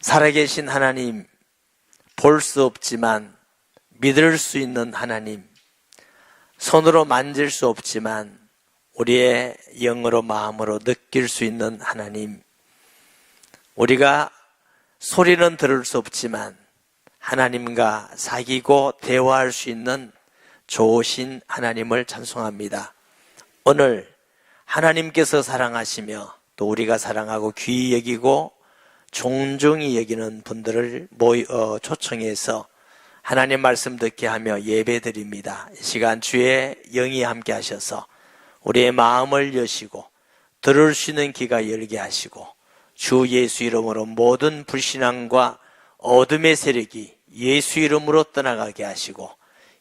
살아계신 하나님, 볼 수 없지만 믿을 수 있는 하나님, 손으로 만질 수 없지만 우리의 영으로 마음으로 느낄 수 있는 하나님, 우리가 소리는 들을 수 없지만 하나님과 사귀고 대화할 수 있는 좋으신 하나님을 찬송합니다. 오늘 하나님께서 사랑하시며 또 우리가 사랑하고 귀히 여기고 존중히 여기는 분들을 초청해서 하나님 말씀 듣게 하며 예배 드립니다. 이 시간 주의 영이 함께 하셔서 우리의 마음을 여시고 들을 수 있는 귀가 열게 하시고 주 예수 이름으로 모든 불신앙과 어둠의 세력이 예수 이름으로 떠나가게 하시고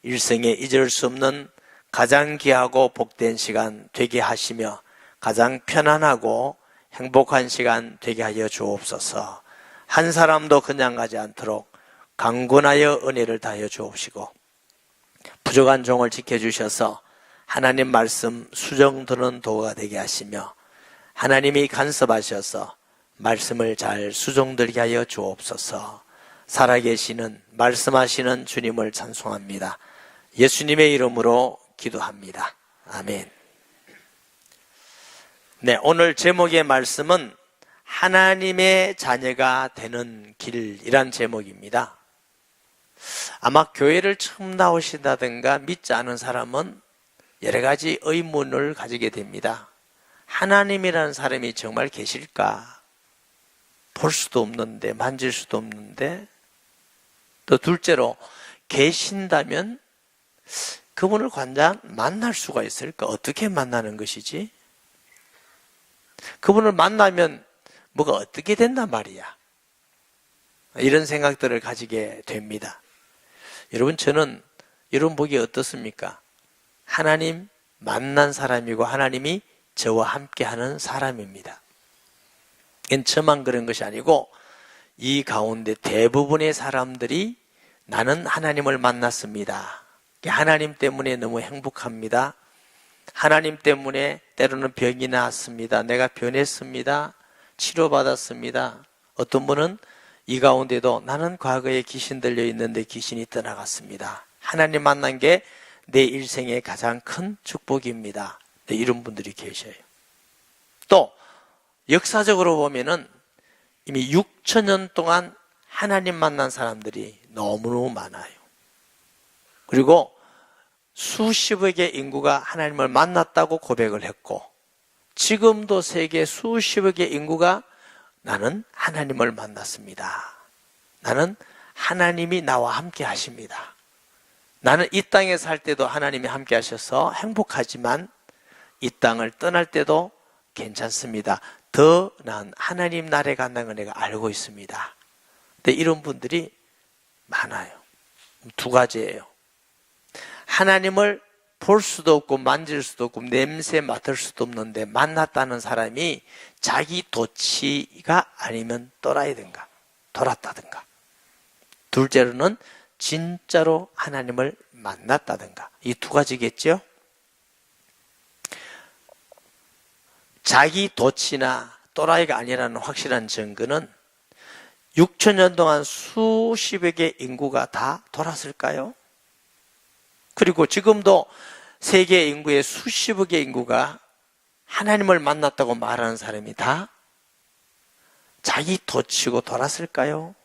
일생에 잊을 수 없는 가장 귀하고 복된 시간 되게 하시며 가장 편안하고 행복한 시간 되게 하여 주옵소서. 한 사람도 그냥 가지 않도록 강권하여 은혜를 다하여 주옵시고 부족한 종을 지켜주셔서 하나님 말씀 수정드는 도가 되게 하시며 하나님이 간섭하셔서 말씀을 잘 수정들게 하여 주옵소서. 살아계시는 말씀하시는 주님을 찬송합니다. 예수님의 이름으로 기도합니다. 아멘. 네, 오늘 제목의 말씀은 하나님의 자녀가 되는 길이란 제목입니다. 아마 교회를 처음 나오신다든가 믿지 않은 사람은 여러 가지 의문을 가지게 됩니다. 하나님이라는 사람이 정말 계실까? 볼 수도 없는데, 만질 수도 없는데, 또 둘째로 계신다면 그분을 관장 만날 수가 있을까? 어떻게 만나는 것이지? 그분을 만나면 뭐가 어떻게 된단 말이야? 이런 생각들을 가지게 됩니다. 여러분, 저는 이런 보기 어떻습니까? 하나님 만난 사람이고 하나님이 저와 함께하는 사람입니다. 이건 저만 그런 것이 아니고 이 가운데 대부분의 사람들이 나는 하나님을 만났습니다. 하나님 때문에 너무 행복합니다. 하나님 때문에 때로는 병이 나았습니다. 내가 변했습니다. 치료받았습니다. 어떤 분은 이 가운데도 나는 과거에 귀신 들려 있는데 귀신이 떠나갔습니다. 하나님 만난 게 내 일생의 가장 큰 축복입니다. 네, 이런 분들이 계셔요. 또 역사적으로 보면은 이미 6,000년 동안 하나님 만난 사람들이 너무너무 많아요. 그리고 수십억의 인구가 하나님을 만났다고 고백을 했고 지금도 세계 수십억의 인구가 나는 하나님을 만났습니다. 나는 하나님이 나와 함께 하십니다. 나는 이 땅에 살 때도 하나님이 함께 하셔서 행복하지만 이 땅을 떠날 때도 괜찮습니다. 더 나은 하나님 나라에 간다는 걸 내가 알고 있습니다. 근데 이런 분들이 많아요. 두 가지예요. 하나님을 볼 수도 없고 만질 수도 없고 냄새 맡을 수도 없는데 만났다는 사람이 자기 도치가 아니면 또라이든가 돌았다든가, 둘째로는 진짜로 하나님을 만났다든가, 이 두 가지겠죠. 자기 도치나 또라이가 아니라는 확실한 증거는 6,000년 동안 수십억의 인구가 다 돌았을까요? 그리고 지금도 세계 인구의 수십억의 인구가 하나님을 만났다고 말하는 사람이 다 자기 도치고 돌았을까요?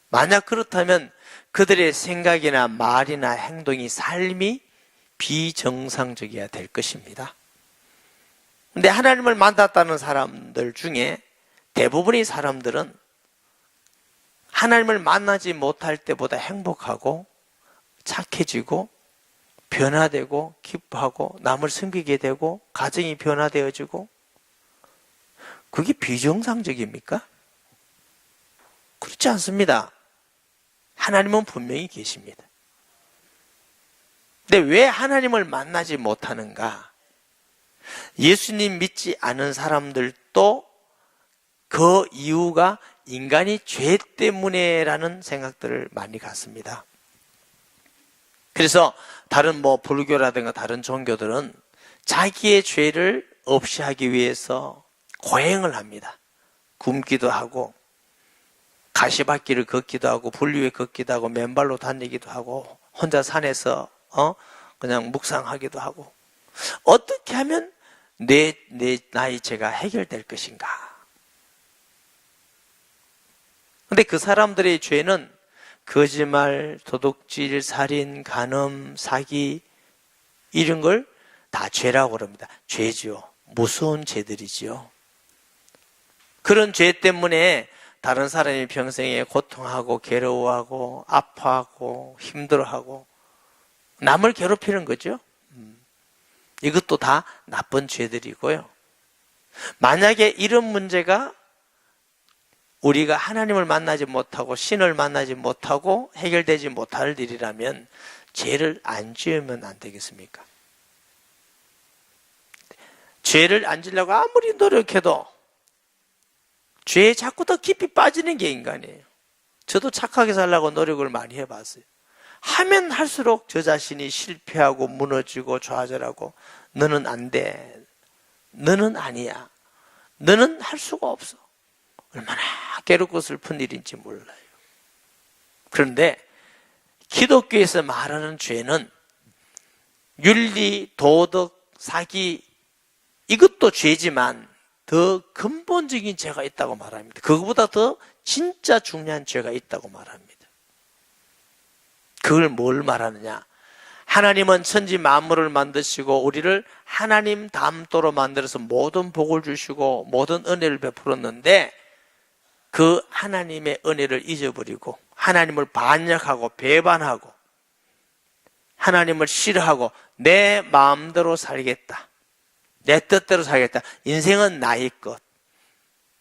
만약 그렇다면 그들의 생각이나 말이나 행동이, 삶이 비정상적이어야 될 것입니다. 근데 하나님을 만났다는 사람들 중에 대부분의 사람들은 하나님을 만나지 못할 때보다 행복하고 착해지고 변화되고 기뻐하고 남을 섬기게 되고 가정이 변화되어지고, 그게 비정상적입니까? 그렇지 않습니다. 하나님은 분명히 계십니다. 근데 왜 하나님을 만나지 못하는가? 예수님 믿지 않은 사람들도 그 이유가 인간이 죄 때문에라는 생각들을 많이 갖습니다. 그래서 다른 불교라든가 다른 종교들은 자기의 죄를 없이 하기 위해서 고행을 합니다. 굶기도 하고 가시밭길을 걷기도 하고 불 위에 걷기도 하고 맨발로 다니기도 하고 혼자 산에서 그냥 묵상하기도 하고 어떻게 하면 나의 죄가 해결될 것인가? 근데 그 사람들의 죄는 거짓말, 도둑질, 살인, 간음, 사기 이런 걸 다 죄라고 그럽니다. 죄죠. 무서운 죄들이지요. 그런 죄 때문에 다른 사람이 평생에 고통하고 괴로워하고 아파하고 힘들어하고 남을 괴롭히는 거죠. 이것도 다 나쁜 죄들이고요. 만약에 이런 문제가 우리가 하나님을 만나지 못하고 신을 만나지 못하고 해결되지 못할 일이라면 죄를 안 지으면 안 되겠습니까? 죄를 안 지으려고 아무리 노력해도 죄에 자꾸 더 깊이 빠지는 게 인간이에요. 저도 착하게 살려고 노력을 많이 해봤어요. 하면 할수록 저 자신이 실패하고 무너지고 좌절하고 너는 안 돼. 너는 아니야. 너는 할 수가 없어. 얼마나 괴롭고 슬픈 일인지 몰라요. 그런데 기독교에서 말하는 죄는 윤리, 도덕, 사기 이것도 죄지만 더 근본적인 죄가 있다고 말합니다. 그거보다 더 진짜 중요한 죄가 있다고 말합니다. 그걸 뭘 말하느냐? 하나님은 천지 만물을 만드시고 우리를 하나님 담도로 만들어서 모든 복을 주시고 모든 은혜를 베풀었는데 그 하나님의 은혜를 잊어버리고 하나님을 반역하고 배반하고 하나님을 싫어하고 내 마음대로 살겠다. 내 뜻대로 살겠다. 인생은 나의 것.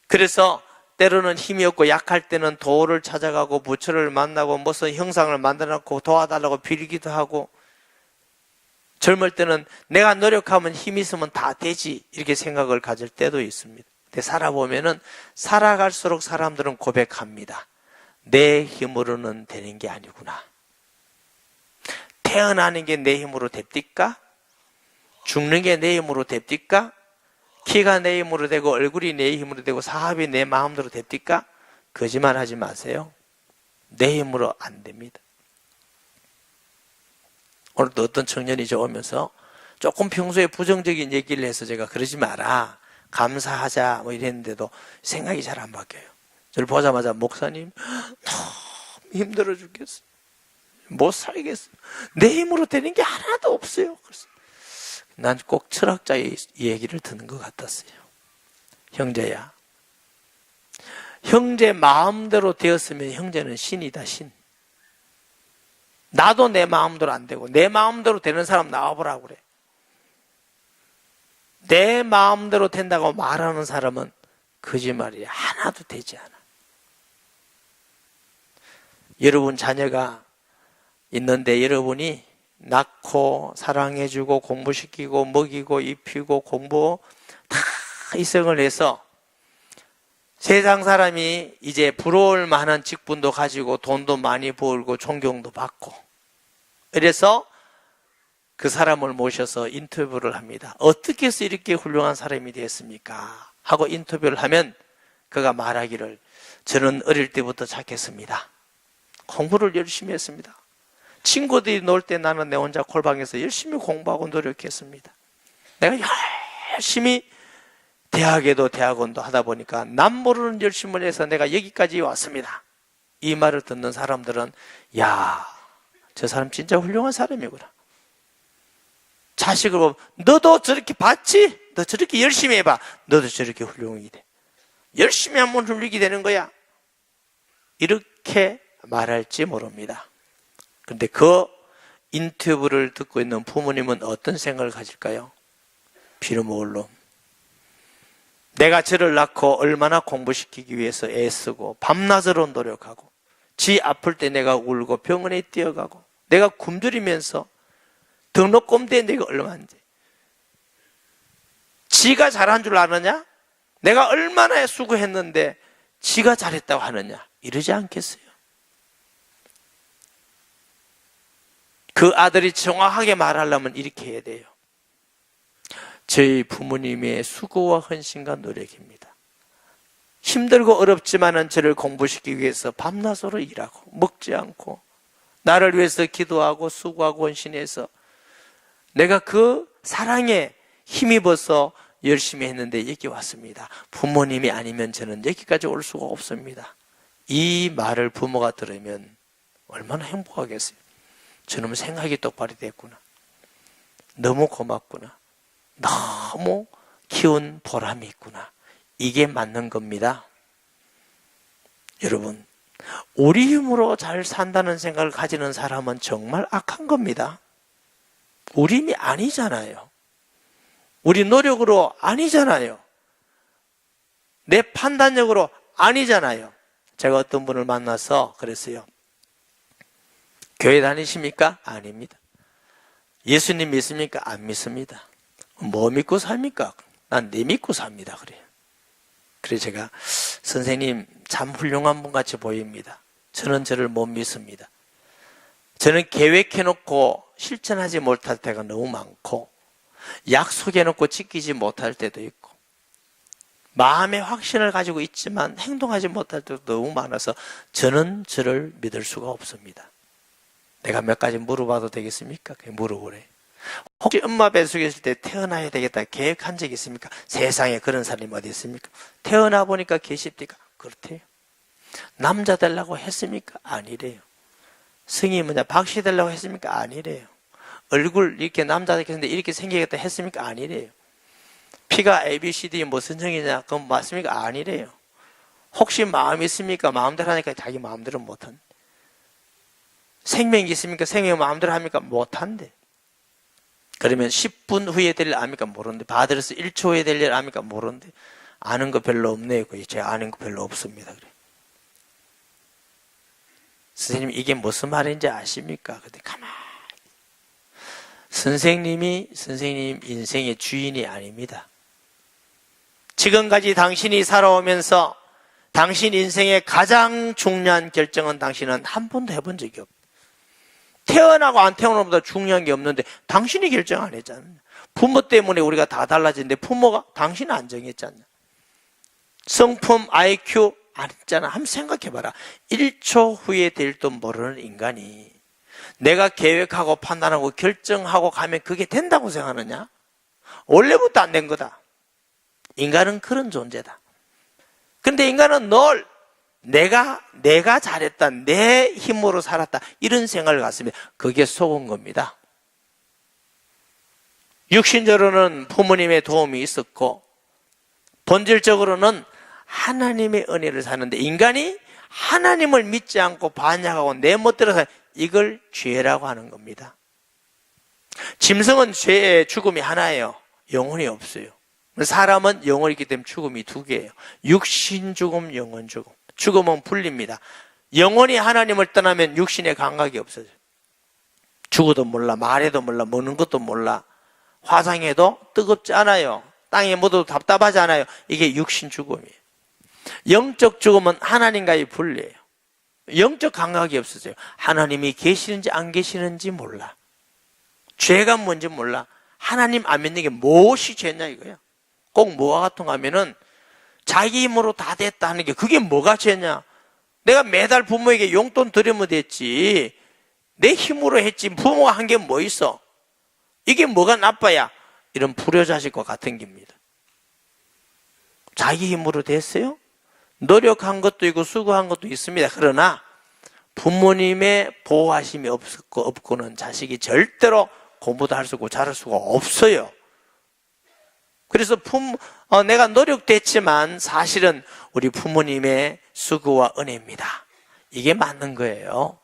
그래서 때로는 힘이 없고 약할 때는 도를 찾아가고 부처를 만나고 무슨 형상을 만들어놓고 도와달라고 빌기도 하고 젊을 때는 내가 노력하면 힘이 있으면 다 되지 이렇게 생각을 가질 때도 있습니다. 근데 살아보면은 살아갈수록 사람들은 고백합니다. 내 힘으로는 되는 게 아니구나. 태어나는 게 내 힘으로 됩니까? 죽는 게 내 힘으로 됩니까? 키가 내 힘으로 되고 얼굴이 내 힘으로 되고 사업이 내 마음대로 됩니까? 거짓말 하지 마세요. 내 힘으로 안 됩니다. 오늘도 어떤 청년이 저 오면서 조금 평소에 부정적인 얘기를 해서 제가 그러지 마라. 감사하자 뭐 이랬는데도 생각이 잘 안 바뀌어요. 저를 보자마자 목사님 너무 힘들어 죽겠어. 못 살겠어. 내 힘으로 되는 게 하나도 없어요. 그래서 난 꼭 철학자의 얘기를 듣는 것 같았어요. 형제야. 형제 마음대로 되었으면 형제는 신이다, 신. 나도 내 마음대로 안 되고 내 마음대로 되는 사람 나와보라고 그래. 내 마음대로 된다고 말하는 사람은 거짓말이야. 하나도 되지 않아. 여러분 자녀가 있는데 여러분이 낳고 사랑해주고 공부시키고 먹이고 입히고 공부 다 희생을 해서 세상 사람이 이제 부러울 만한 직분도 가지고 돈도 많이 벌고 존경도 받고 이래서 그 사람을 모셔서 인터뷰를 합니다. 어떻게 해서 이렇게 훌륭한 사람이 되었습니까? 하고 인터뷰를 하면 그가 말하기를 저는 어릴 때부터 착했습니다. 공부를 열심히 했습니다. 친구들이 놀 때 나는 내 혼자 골방에서 열심히 공부하고 노력했습니다. 내가 열심히 대학에도 대학원도 하다 보니까 남 모르는 열심을 해서 내가 여기까지 왔습니다. 이 말을 듣는 사람들은 야, 저 사람 진짜 훌륭한 사람이구나. 자식을 보면 너도 저렇게 봤지? 너 저렇게 열심히 해봐. 너도 저렇게 훌륭하게 돼. 열심히 하면 훌륭하게 되는 거야. 이렇게 말할지 모릅니다. 그런데 그 인터뷰를 듣고 있는 부모님은 어떤 생각을 가질까요? 빌어먹을 놈. 내가 저를 낳고 얼마나 공부시키기 위해서 애쓰고 밤낮으로 노력하고 지 아플 때 내가 울고 병원에 뛰어가고 내가 굶주리면서 등록금대에 내가 얼마인지 지가 잘한 줄 아느냐? 내가 얼마나 수고했는데 지가 잘했다고 하느냐? 이러지 않겠어요? 그 아들이 정확하게 말하려면 이렇게 해야 돼요. 저희 부모님의 수고와 헌신과 노력입니다. 힘들고 어렵지만은 저를 공부시키기 위해서 밤낮으로 일하고 먹지 않고 나를 위해서 기도하고 수고하고 헌신해서 내가 그 사랑에 힘입어서 열심히 했는데 여기 왔습니다. 부모님이 아니면 저는 여기까지 올 수가 없습니다. 이 말을 부모가 들으면 얼마나 행복하겠어요. 저놈 생각이 똑바로 됐구나. 너무 고맙구나. 너무 키운 보람이 있구나. 이게 맞는 겁니다. 여러분, 우리 힘으로 잘 산다는 생각을 가지는 사람은 정말 악한 겁니다. 우리 힘이 아니잖아요. 우리 노력으로 아니잖아요. 내 판단력으로 아니잖아요. 제가 어떤 분을 만나서 그랬어요. 교회 다니십니까? 아닙니다. 예수님 믿습니까? 안 믿습니다. 뭐 믿고 삽니까? 난 네 믿고 삽니다. 그래요. 그래서 제가 선생님 참 훌륭한 분 같이 보입니다. 저는 저를 못 믿습니다. 저는 계획해놓고 실천하지 못할 때가 너무 많고 약속해놓고 지키지 못할 때도 있고 마음의 확신을 가지고 있지만 행동하지 못할 때도 너무 많아서 저는 저를 믿을 수가 없습니다. 내가 몇 가지 물어봐도 되겠습니까? 그냥 물어보래. 혹시 엄마 뱃속에 있을 때 태어나야 되겠다 계획한 적 있습니까? 세상에 그런 사람이 어디 있습니까? 태어나 보니까 계십니까? 그렇대요. 남자 되려고 했습니까? 아니래요. 성이 뭐냐? 박씨 되려고 했습니까? 아니래요. 얼굴 이렇게 남자 되겠는데 이렇게 생기겠다 했습니까? 아니래요. 피가 ABCD 무슨 정이냐? 그건 맞습니까? 아니래요. 혹시 마음이 있습니까? 마음대로 하니까 자기 마음대로 못한대. 생명이 있습니까? 생명이 마음대로 합니까? 못한대. 그러면 10분 후에 될 일 압니까? 모르는데. 받으러서 1초 후에 될 일 압니까? 모르는데. 아는 거 별로 없네요. 제가 아는 거 별로 없습니다. 그래. 선생님, 이게 무슨 말인지 아십니까? 근데 가만히. 선생님 인생의 주인이 아닙니다. 지금까지 당신이 살아오면서 당신 인생의 가장 중요한 결정은 당신은 한 번도 해본 적이 없다. 태어나고 안 태어나는 것보다 중요한 게 없는데 당신이 결정 안 했잖아요. 부모 때문에 우리가 다 달라지는데 부모가 당신은 안 정했잖아요. 성품, IQ 안 했잖아. 한번 생각해봐라. 1초 후에 될도 모르는 인간이 내가 계획하고 판단하고 결정하고 가면 그게 된다고 생각하느냐? 원래부터 안 된 거다. 인간은 그런 존재다. 근데 인간은 늘 내가 잘했다, 내 힘으로 살았다 이런 생각을 갖습니다. 그게 속은 겁니다. 육신적으로는 부모님의 도움이 있었고 본질적으로는 하나님의 은혜를 사는데 인간이 하나님을 믿지 않고 반역하고 내 멋대로 사는 이걸 죄라고 하는 겁니다. 짐승은 죄의 죽음이 하나예요. 영혼이 없어요. 사람은 영혼이 있기 때문에 죽음이 두 개예요. 육신 죽음, 영혼 죽음. 죽음은 분리입니다. 영혼이 하나님을 떠나면 육신의 감각이 없어져요. 죽어도 몰라, 말해도 몰라, 먹는 것도 몰라, 화상해도 뜨겁지 않아요. 땅에 묻어도 답답하지 않아요. 이게 육신 죽음이에요. 영적 죽음은 하나님과의 분리예요. 영적 감각이 없어져요. 하나님이 계시는지 안 계시는지 몰라. 죄가 뭔지 몰라. 하나님 안 믿는 게 무엇이 죄냐 이거야. 꼭 뭐와 같은 거 하면은 자기 힘으로 다 됐다 하는 게 그게 뭐가 죄냐. 내가 매달 부모에게 용돈 드리면 됐지. 내 힘으로 했지. 부모가 한 게 뭐 있어. 이게 뭐가 나빠야. 이런 불효자식과 같은 겁니다. 자기 힘으로 됐어요? 노력한 것도 있고 수고한 것도 있습니다. 그러나 부모님의 보호하심이 없고는 자식이 절대로 공부도 할 수 없고 잘할 수가 없어요. 그래서 내가 노력됐지만 사실은 우리 부모님의 수고와 은혜입니다. 이게 맞는 거예요.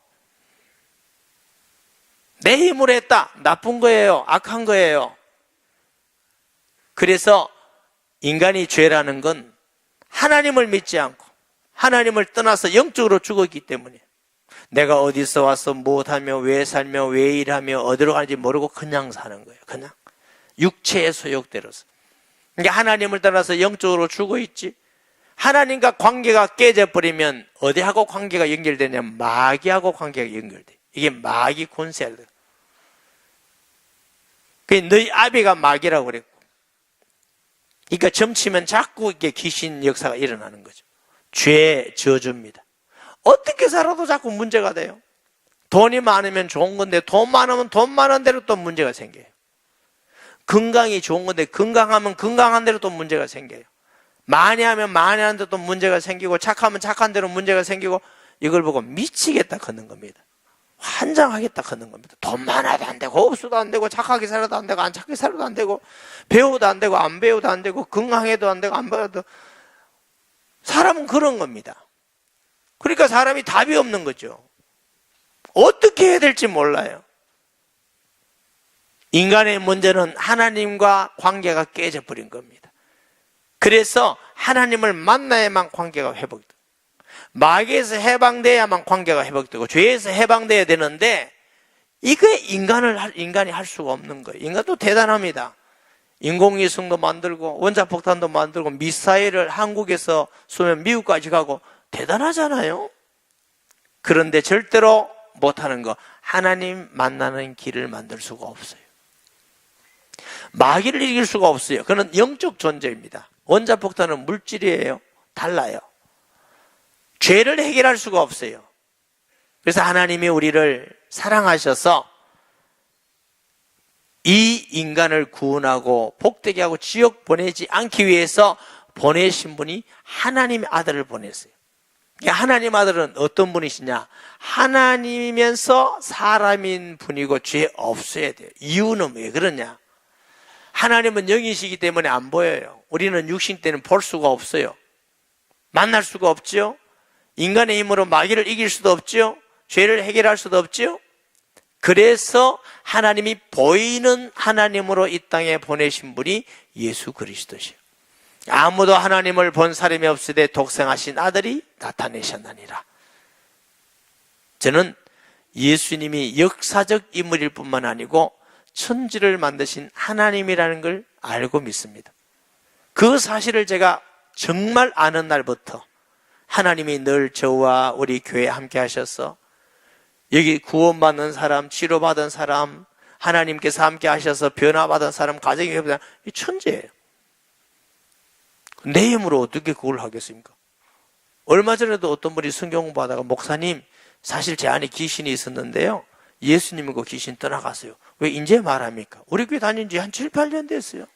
내 힘으로 했다. 나쁜 거예요. 악한 거예요. 그래서 인간이 죄라는 건 하나님을 믿지 않고 하나님을 떠나서 영적으로 죽었기 때문에 내가 어디서 와서 무엇하며 왜 살며 왜 일하며 어디로 가는지 모르고 그냥 사는 거예요. 그냥 육체의 소욕대로서. 그러니까 하나님을 떠나서 영적으로 죽어 있지. 하나님과 관계가 깨져버리면 어디하고 관계가 연결되냐면 마귀하고 관계가 연결돼. 이게 마귀 권세야. 너희 아비가 마귀라고 그랬고. 그러니까 점치면 자꾸 이게 귀신 역사가 일어나는 거죠. 죄의 저주입니다. 어떻게 살아도 자꾸 문제가 돼요. 돈이 많으면 좋은 건데 돈 많으면 돈 많은 대로 또 문제가 생겨요. 건강이 좋은 건데 건강하면 건강한 대로 또 문제가 생겨요. 많이 하면 많이 하는 대로 또 문제가 생기고 착하면 착한 대로 문제가 생기고 이걸 보고 미치겠다 하는 겁니다. 환장하겠다 하는 겁니다. 돈 많아도 안 되고 없어도 안 되고 착하게 살아도 안 되고 안 착하게 살아도 안 되고 배워도 안 되고 안 배워도 안 되고 건강해도 안 되고 안 배워도 사람은 그런 겁니다. 그러니까 사람이 답이 없는 거죠. 어떻게 해야 될지 몰라요. 인간의 문제는 하나님과 관계가 깨져버린 겁니다. 그래서 하나님을 만나야만 관계가 회복돼요. 마귀에서 해방돼야만 관계가 회복되고 죄에서 해방돼야 되는데 이게 인간이 할 수가 없는 거예요. 인간도 대단합니다. 인공위성도 만들고 원자폭탄도 만들고 미사일을 한국에서 쏘면 미국까지 가고 대단하잖아요. 그런데 절대로 못하는 거 하나님 만나는 길을 만들 수가 없어요. 마귀를 이길 수가 없어요. 그는 영적 존재입니다. 원자폭탄은 물질이에요. 달라요. 죄를 해결할 수가 없어요. 그래서 하나님이 우리를 사랑하셔서 이 인간을 구원하고 복되게 하고 지옥 보내지 않기 위해서 보내신 분이 하나님의 아들을 보냈어요. 하나님 아들은 어떤 분이시냐? 하나님이면서 사람인 분이고 죄 없어야 돼요. 이유는 왜 그러냐? 하나님은 영이시기 때문에 안 보여요. 우리는 육신 때는 볼 수가 없어요. 만날 수가 없죠. 인간의 힘으로 마귀를 이길 수도 없죠. 죄를 해결할 수도 없죠. 그래서 하나님이 보이는 하나님으로 이 땅에 보내신 분이 예수 그리스도시요. 아무도 하나님을 본 사람이 없으되 독생하신 아들이 나타내셨느니라. 저는 예수님이 역사적 인물일 뿐만 아니고 천지를 만드신 하나님이라는 걸 알고 믿습니다. 그 사실을 제가 정말 아는 날부터 하나님이 늘 저와 우리 교회에 함께 하셔서 여기 구원받는 사람, 치료받은 사람, 하나님께서 함께 하셔서 변화받은 사람, 가정이 회복된 사람, 이 천재예요. 내 힘으로 어떻게 그걸 하겠습니까? 얼마 전에도 어떤 분이 성경 공부하다가 목사님, 사실 제 안에 귀신이 있었는데요. 예수님이 그 귀신 떠나갔어요. 왜 이제 말합니까? 우리 교회 다닌 지 한 7, 8년 됐어요.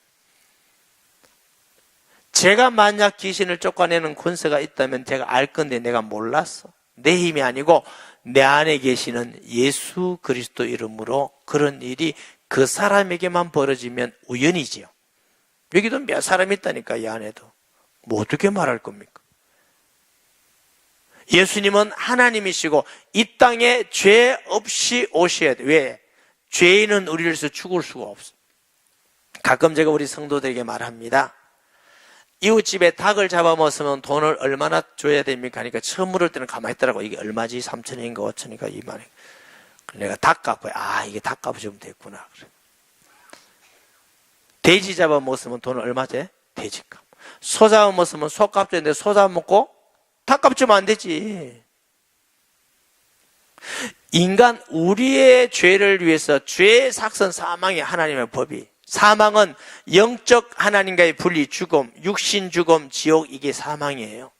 제가 만약 귀신을 쫓아내는 권세가 있다면 제가 알 건데 내가 몰랐어. 내 힘이 아니고 내 안에 계시는 예수 그리스도 이름으로 그런 일이 그 사람에게만 벌어지면 우연이지요. 여기도 몇 사람 있다니까, 이 안에도. 뭐 어떻게 말할 겁니까? 예수님은 하나님이시고 이 땅에 죄 없이 오셔야 돼요. 왜? 죄인은 우리를 위해서 죽을 수가 없어. 가끔 제가 우리 성도들에게 말합니다. 이웃집에 닭을 잡아먹으면 돈을 얼마나 줘야 됩니까? 하니까 처음 물을 때는 가만히 있더라고. 이게 얼마지? 3,000원인가 5,000원인가 2만원. 내가 닭값을, 이게 닭값을 주면 됐구나. 그래. 돼지 잡아먹으면 돈을 얼마지? 돼지값. 소 잡아먹으면 소값 주는데 소 잡아먹고 닭값 주면 안 되지. 인간 우리의 죄를 위해서 죄의 삭선 사망이 하나님의 법이. 사망은 영적 하나님과의 분리, 죽음, 육신 죽음, 지옥, 이게 사망이에요.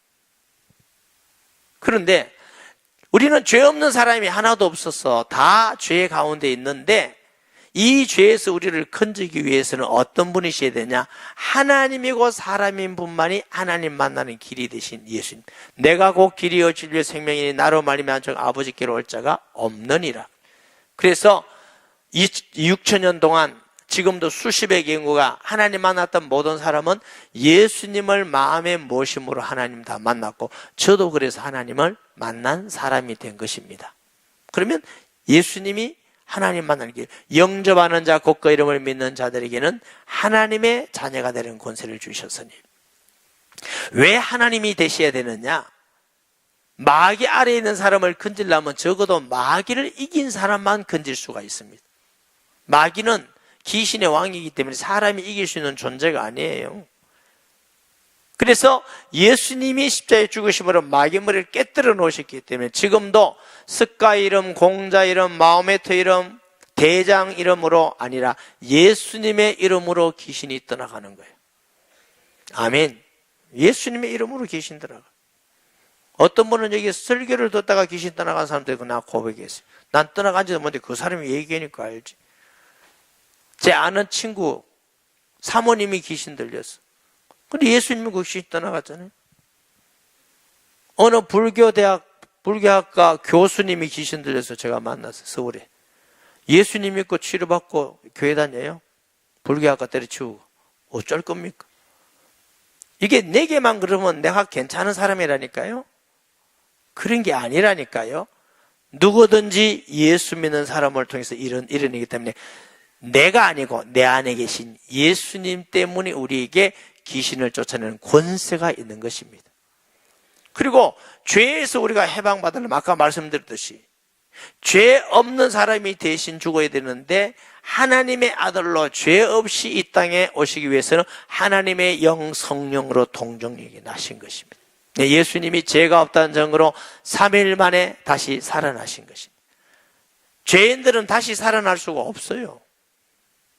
그런데 우리는 죄 없는 사람이 하나도 없어서 다 죄 가운데 있는데 이 죄에서 우리를 건지기 위해서는 어떤 분이셔야 되냐? 하나님이고 사람인 분만이 하나님 만나는 길이 되신 예수님. 내가 곧 길이요 진리요 생명이니 나로 말미암아 아버지께로 올 자가 없느니라. 그래서 6,000년 동안 지금도 수십의 경우가 하나님 만났던 모든 사람은 예수님을 마음에 모심으로 하나님 다 만났고 저도 그래서 하나님을 만난 사람이 된 것입니다. 그러면 예수님이 하나님 만나는 길, 영접하는 자 곧 그 이름을 믿는 자들에게는 하나님의 자녀가 되는 권세를 주셨으니. 왜 하나님이 되셔야 되느냐? 마귀 아래에 있는 사람을 건지려면 적어도 마귀를 이긴 사람만 건질 수가 있습니다. 마귀는 귀신의 왕이기 때문에 사람이 이길 수 있는 존재가 아니에요. 그래서 예수님이 십자가에 죽으심으로 마귀 머리를 깨뜨려 놓으셨기 때문에 지금도 스가 이름, 공자 이름, 마호메트 이름, 대장 이름으로 아니라 예수님의 이름으로 귀신이 떠나가는 거예요. 아멘. 예수님의 이름으로 귀신 떠나가. 어떤 분은 여기 설교를 듣다가 귀신 떠나간 사람도 있고, 나 고백했어요. 난 떠나간 지도 뭔데 그 사람이 얘기하니까 알지. 제 아는 친구 사모님이 귀신 들렸어. 근데 예수님이 그 귀신 떠나갔잖아요. 어느 불교학과 교수님이 귀신 들려서 제가 만났어요. 서울에. 예수님 믿고 치료받고 교회 다녀요. 불교학과 때려치우고. 어쩔 겁니까? 이게 내게만 그러면 내가 괜찮은 사람이라니까요. 그런 게 아니라니까요. 누구든지 예수 믿는 사람을 통해서 일어나기 때문에 내가 아니고 내 안에 계신 예수님 때문에 우리에게 귀신을 쫓아내는 권세가 있는 것입니다. 그리고 죄에서 우리가 해방받으려면 아까 말씀드렸듯이 죄 없는 사람이 대신 죽어야 되는데 하나님의 아들로 죄 없이 이 땅에 오시기 위해서는 하나님의 영 성령으로 동정력이 나신 것입니다. 예수님이 죄가 없다는 증거로 3일 만에 다시 살아나신 것입니다. 죄인들은 다시 살아날 수가 없어요.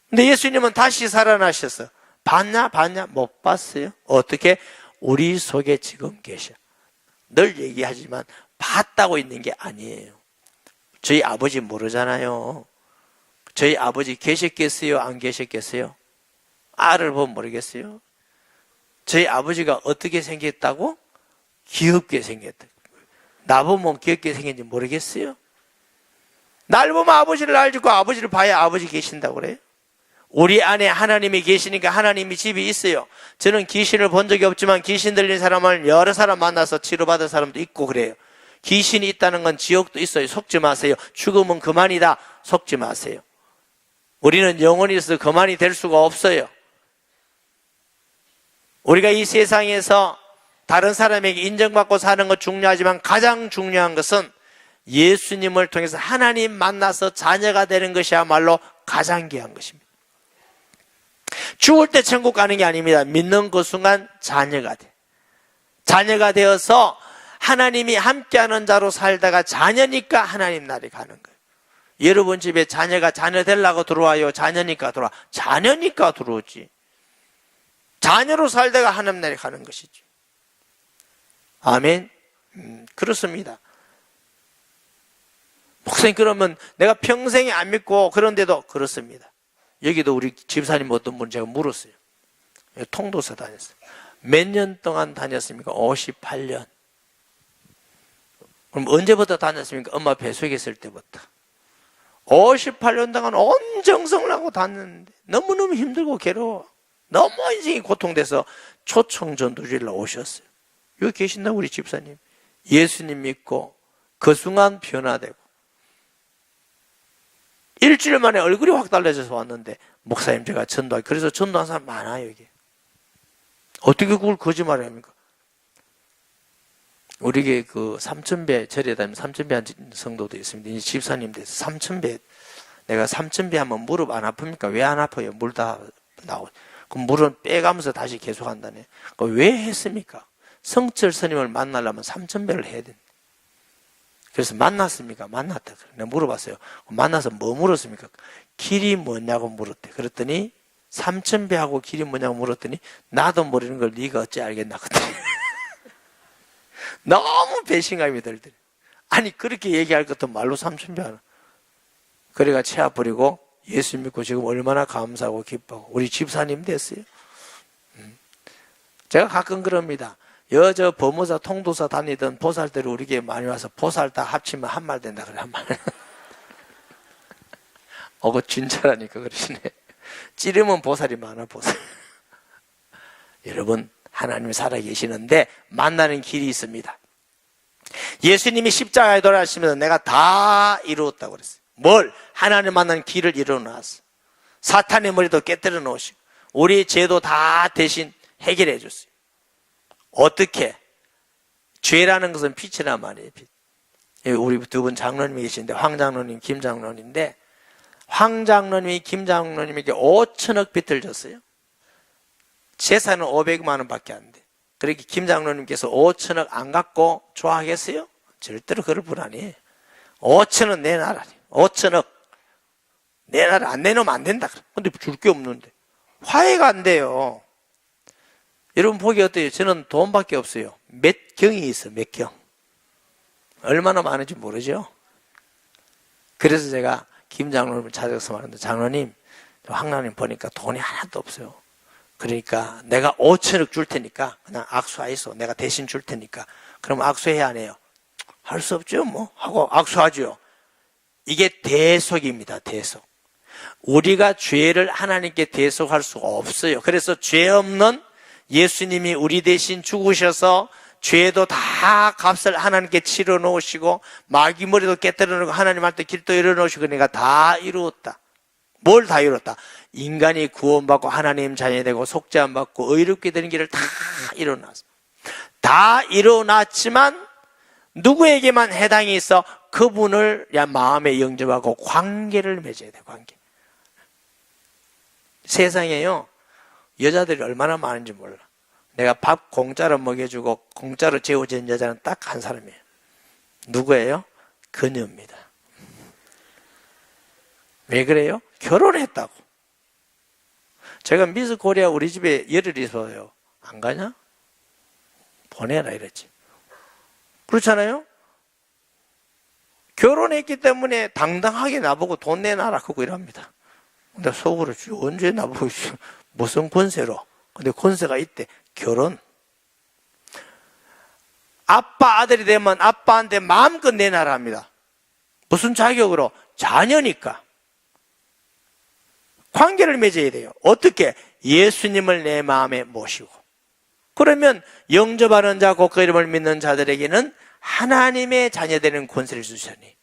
근데 예수님은 다시 살아나셔서 봤냐? 못 봤어요. 어떻게? 우리 속에 지금 계셔. 늘 얘기하지만 봤다고 있는 게 아니에요. 저희 아버지 모르잖아요. 저희 아버지 계셨겠어요? 안 계셨겠어요? 알을 보면 모르겠어요. 저희 아버지가 어떻게 생겼다고? 귀엽게 생겼다. 나보면 귀엽게 생겼는지 모르겠어요? 날 보면 아버지를 알고 아버지를 봐야 아버지 계신다고 그래요? 우리 안에 하나님이 계시니까 하나님이 집이 있어요. 저는 귀신을 본 적이 없지만 귀신 들린 사람을 여러 사람 만나서 치료받은 사람도 있고 그래요. 귀신이 있다는 건 지옥도 있어요. 속지 마세요. 죽으면 그만이다. 속지 마세요. 우리는 영원히 있어서 그만이 될 수가 없어요. 우리가 이 세상에서 다른 사람에게 인정받고 사는 것 중요하지만 가장 중요한 것은 예수님을 통해서 하나님 만나서 자녀가 되는 것이야말로 가장 귀한 것입니다. 죽을 때 천국 가는 게 아닙니다. 믿는 그 순간 자녀가 돼. 자녀가 되어서 하나님이 함께하는 자로 살다가 자녀니까 하나님 나라에 가는 거예요. 여러분 집에 자녀가 자녀 되려고 들어와요? 자녀니까 들어와? 자녀니까 들어오지. 자녀로 살다가 하나님 나라에 가는 것이지. 아멘. 그렇습니다. 목사님 그러면 내가 평생에 안 믿고 그런데도 그렇습니다. 여기도 우리 집사님 어떤 분 제가 물었어요. 통도사 다녔어요. 몇 년 동안 다녔습니까? 58년. 그럼 언제부터 다녔습니까? 엄마 뱃속에 있을 때부터. 58년 동안 온 정성을 하고 다녔는데 너무너무 힘들고 괴로워. 너무 인생이 고통돼서 초청전도지로 오셨어요. 여기 계신다 우리 집사님. 예수님 믿고 그 순간 변화되고 일주일 만에 얼굴이 확 달라져서 왔는데 목사님 제가 전도하기 그래서 전도한 사람 많아요 여기. 어떻게 그걸 거짓말을 합니까? 우리에게 그 삼천배 절에 다니면 삼천배 한 성도도 있습니다. 이 집사님 돼서 삼천배 내가 삼천배 하면 무릎 안 아픕니까? 왜 안 아파요? 물 다 나오고 그럼 물은 빼가면서 다시 계속 한다네. 왜 했습니까? 성철 스님을 만나려면 삼천배를 해야 된다. 그래서 만났습니까? 만났다. 내가 물어봤어요. 만나서 뭐 물었습니까? 길이 뭐냐고 물었대. 그랬더니 삼천배하고 길이 뭐냐고 물었더니 나도 모르는 걸 네가 어찌 알겠나 그랬더니 너무 배신감이 들더래. 아니 그렇게 얘기할 것도 말로 삼천배 하나. 그래가 채아 버리고 예수 믿고 지금 얼마나 감사하고 기뻐하고 우리 집사님 됐어요. 제가 가끔 그럽니다. 여저 법무사 통도사 다니던 보살들이 우리에게 많이 와서 보살 다 합치면 한 말 된다 그래 한 말. 그 진짜라니까 그러시네. 찌르면 보살이 많아 보살. 여러분 하나님이 살아계시는데 만나는 길이 있습니다. 예수님이 십자가에 돌아가시면서 내가 다 이루었다고 그랬어요. 뭘? 하나님 만나는 길을 이루어놨어. 사탄의 머리도 깨뜨려 놓으시고 우리의 죄도 다 대신 해결해 줬어요. 어떻게? 죄라는 것은 빛이란 말이에요. 빛. 우리 두 분 장로님이 계신데 황 장로님, 김 장로님인데 황 장로님이 김 장로님에게 5천억 빛을 줬어요. 재산은 500만 원밖에 안 돼. 그렇게 김 장로님께서 5천억 안 갖고 좋아하겠어요? 절대로 그럴 분 아니에요. 5천억 내놔라. 5천억 내놔라. 안 내놓으면 안 된다. 근데 줄 게 없는데 화해가 안 돼요. 여러분 보기 어때요? 저는 돈밖에 없어요. 몇 경이 있어, 몇 경. 얼마나 많은지 모르죠. 그래서 제가 김 장로님을 찾아서 말하는데, 장로님, 황라님 보니까 돈이 하나도 없어요. 그러니까 내가 5천억 줄 테니까 그냥 악수하이소. 내가 대신 줄 테니까. 그럼 악수해야 안 해요? 할 수 없죠, 뭐. 하고 악수하죠. 이게 대속입니다, 대속. 우리가 죄를 하나님께 대속할 수가 없어요. 그래서 죄 없는 예수님이 우리 대신 죽으셔서 죄도 다 값을 하나님께 치러 놓으시고 마귀 머리도 깨뜨려 놓고 하나님한테 길도 열어 놓으시고, 그러니까 다 이루었다. 뭘 다 이뤘다? 인간이 구원받고 하나님 자녀 되고 속죄함 받고 의롭게 되는 길을 다 이뤄놨어. 다 이뤄놨지만 누구에게만 해당이 있어? 그분을 마음에 영접하고 관계를 맺어야 돼. 관계. 세상에요, 여자들이 얼마나 많은지 몰라. 내가 밥 공짜로 먹여주고 공짜로 재워준 여자는 딱 한 사람이에요. 누구예요? 그녀입니다. 왜 그래요? 결혼했다고. 제가 미스 코리아 우리 집에 열흘 있어요. 안 가냐? 보내라 이랬지. 그렇잖아요? 결혼했기 때문에 당당하게 나보고 돈 내놔라 그거 이랍니다. 근데 속으로 언제 나보고 무슨 권세로? 근데 권세가 있대. 결혼. 아빠 아들이 되면 아빠한테 마음껏 내놔라 합니다. 무슨 자격으로? 자녀니까. 관계를 맺어야 돼요. 어떻게? 예수님을 내 마음에 모시고. 그러면 영접하는 자, 곧 그 이름을 믿는 자들에게는 하나님의 자녀되는 권세를 주시니,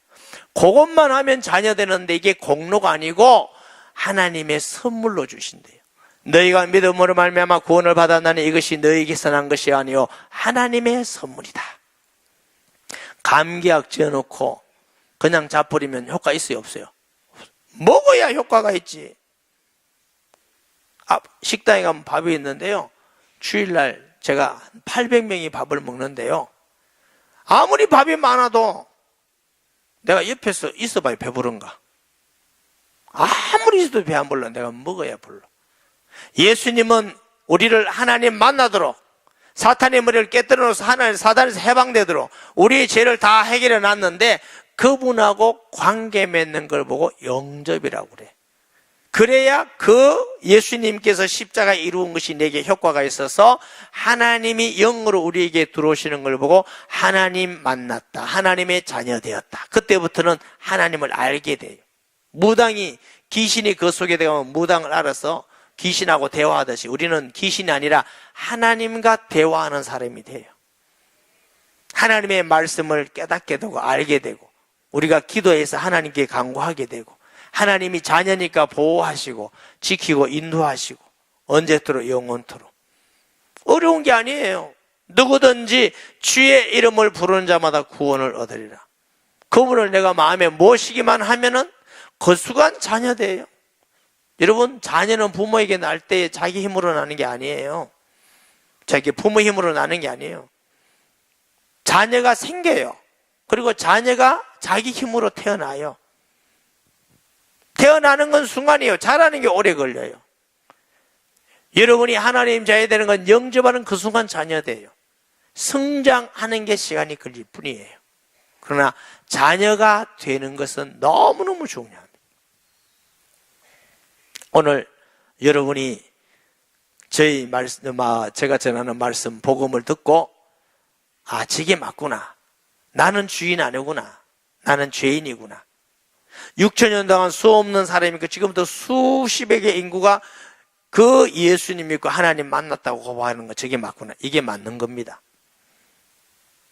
그것만 하면 자녀되는데 이게 공로가 아니고 하나님의 선물로 주신대요. 너희가 믿음으로 말미암아 구원을 받았나니 이것이 너희에게서 난 것이 아니요 하나님의 선물이다. 감기약 지어놓고 그냥 자버리면 효과 있어요, 없어요? 먹어야 효과가 있지. 식당에 가면 밥이 있는데요, 주일날 제가 800명이 밥을 먹는데요, 아무리 밥이 많아도 내가 옆에서 있어봐야 배부른가? 아무리 있어도 배 안 불러. 내가 먹어야 불러. 예수님은 우리를 하나님 만나도록, 사탄의 머리를 깨뜨려 놓아서 사단에서 해방되도록 우리의 죄를 다 해결해 놨는데, 그분하고 관계 맺는 걸 보고 영접이라고 그래. 그래야 그 예수님께서 십자가에 이루은 것이 내게 효과가 있어서 하나님이 영으로 우리에게 들어오시는 걸 보고 하나님 만났다, 하나님의 자녀 되었다. 그때부터는 하나님을 알게 돼요. 무당이, 귀신이 그 속에 들어가면 무당을 알아서 귀신하고 대화하듯이 우리는 귀신이 아니라 하나님과 대화하는 사람이 돼요. 하나님의 말씀을 깨닫게 되고 알게 되고, 우리가 기도해서 하나님께 간구하게 되고, 하나님이 자녀니까 보호하시고 지키고 인도하시고 언제토록 영원토록. 어려운 게 아니에요. 누구든지 주의 이름을 부르는 자마다 구원을 얻으리라. 그분을 내가 마음에 모시기만 하면은 그 순간 자녀 돼요. 여러분, 자녀는 부모에게 날 때 자기 힘으로 나는 게 아니에요. 자기 부모 힘으로 나는 게 아니에요. 자녀가 생겨요. 그리고 자녀가 자기 힘으로 태어나요. 태어나는 건 순간이에요. 자라는 게 오래 걸려요. 여러분이 하나님 자녀 되는 건 영접하는 그 순간 자녀 돼요. 성장하는 게 시간이 걸릴 뿐이에요. 그러나 자녀가 되는 것은 너무너무 중요합니다. 오늘 여러분이 저희 말씀, 제가 전하는 말씀, 복음을 듣고, 저게 맞구나. 나는 주인 아니구나. 나는 죄인이구나. 6,000년 동안 수 없는 사람이고 지금부터 수십의 개 인구가 그 예수님 믿고 하나님 만났다고 고백하는 거, 저게 맞구나. 이게 맞는 겁니다.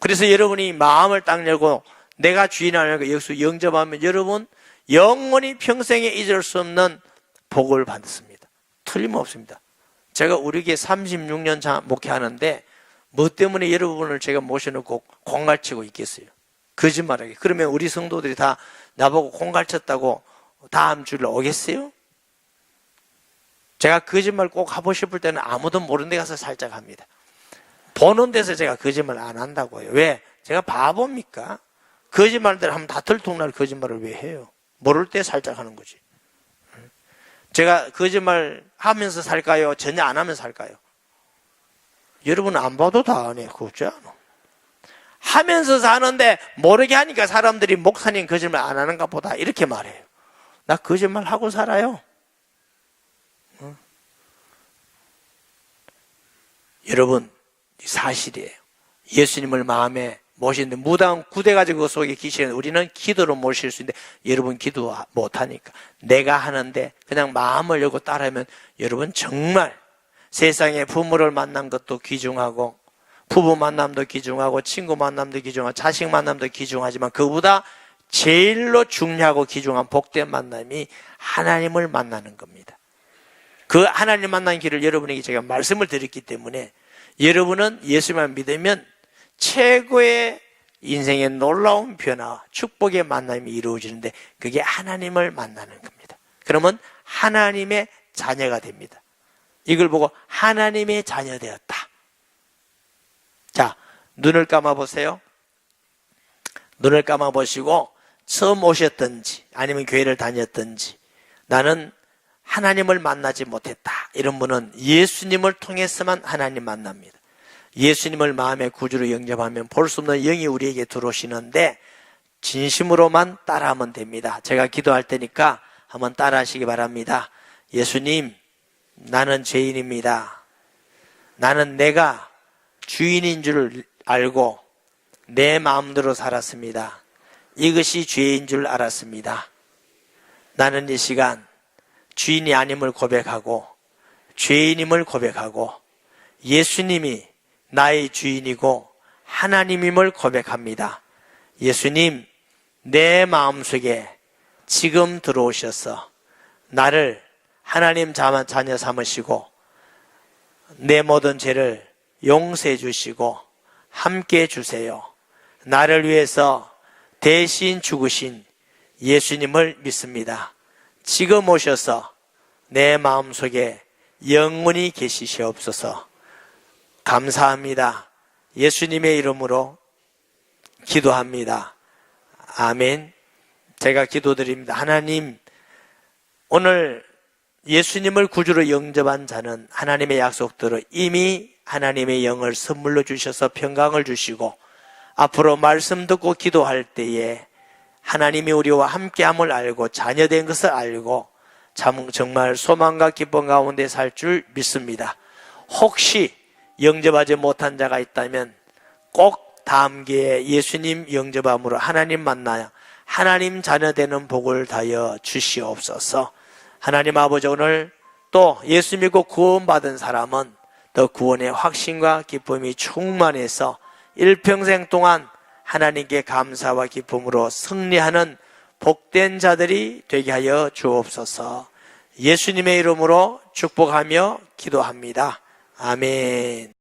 그래서 여러분이 마음을 딱 열고 내가 주인 아니고 예수 영접하면 여러분 영원히 평생에 잊을 수 없는 복을 받습니다. 틀림없습니다. 제가 우리 교회 36년 목회하는데 뭐 때문에 여러분을 제가 모셔놓고 공갈치고 있겠어요? 거짓말하게. 그러면 우리 성도들이 다 나보고 공갈쳤다고 다음 주일에 오겠어요? 제가 거짓말 꼭 하고 싶을 때는 아무도 모르는 데 가서 살짝 합니다. 보는 데서 제가 거짓말 안 한다고요. 왜? 제가 바보입니까? 거짓말들 하면 다 들통날 거짓말을 왜 해요? 모를 때 살짝 하는 거지. 제가 거짓말 하면서 살까요? 전혀 안 하면서 살까요? 여러분 안 봐도 다 아네. 그렇지 않아? 하면서 사는데 모르게 하니까 사람들이 목사님 거짓말 안 하는가 보다 이렇게 말해요. 나 거짓말 하고 살아요. 여러분, 사실이에요. 예수님을 마음에 모시는데 무당 구대가지고 그 속에 계시는 우리는 기도로 모실 수 있는데 여러분 기도 못하니까 내가 하는데 그냥 마음을 열고 따르면 여러분 정말 세상에 부모를 만난 것도 귀중하고 부부 만남도 귀중하고 친구 만남도 귀중하고 자식 만남도 귀중하지만 그보다 제일로 중요하고 귀중한 복된 만남이 하나님을 만나는 겁니다. 그 하나님 만나는 길을 여러분에게 제가 말씀을 드렸기 때문에 여러분은 예수만 믿으면 최고의 인생의 놀라운 변화, 축복의 만남이 이루어지는데 그게 하나님을 만나는 겁니다. 그러면 하나님의 자녀가 됩니다. 이걸 보고 하나님의 자녀 되었다. 자, 눈을 감아보세요. 눈을 감아보시고 처음 오셨든지 아니면 교회를 다녔든지 나는 하나님을 만나지 못했다. 이런 분은 예수님을 통해서만 하나님 만납니다. 예수님을 마음의 구주로 영접하면 볼 수 없는 영이 우리에게 들어오시는데 진심으로만 따라하면 됩니다. 제가 기도할 테니까 한번 따라하시기 바랍니다. 예수님, 나는 죄인입니다. 나는 내가 주인인 줄 알고 내 마음대로 살았습니다. 이것이 죄인 줄 알았습니다. 나는 이 시간 주인이 아님을 고백하고 죄인임을 고백하고 예수님이 나의 주인이고 하나님임을 고백합니다. 예수님, 내 마음속에 지금 들어오셔서 나를 하나님 자녀 삼으시고 내 모든 죄를 용서해 주시고 함께 해주세요. 나를 위해서 대신 죽으신 예수님을 믿습니다. 지금 오셔서 내 마음속에 영원히 계시시옵소서. 감사합니다. 예수님의 이름으로 기도합니다. 아멘. 제가 기도드립니다. 하나님, 오늘 예수님을 구주로 영접한 자는 하나님의 약속대로 이미 하나님의 영을 선물로 주셔서 평강을 주시고 앞으로 말씀 듣고 기도할 때에 하나님이 우리와 함께함을 알고 자녀된 것을 알고 정말 소망과 기쁨 가운데 살 줄 믿습니다. 혹시 영접하지 못한 자가 있다면 꼭 다음 기회에 예수님 영접함으로 하나님 만나야 하나님 자녀 되는 복을 다하여 주시옵소서. 하나님 아버지, 오늘 또 예수 믿고 구원받은 사람은 더 구원의 확신과 기쁨이 충만해서 일평생 동안 하나님께 감사와 기쁨으로 승리하는 복된 자들이 되게 하여 주옵소서. 예수님의 이름으로 축복하며 기도합니다. 아멘.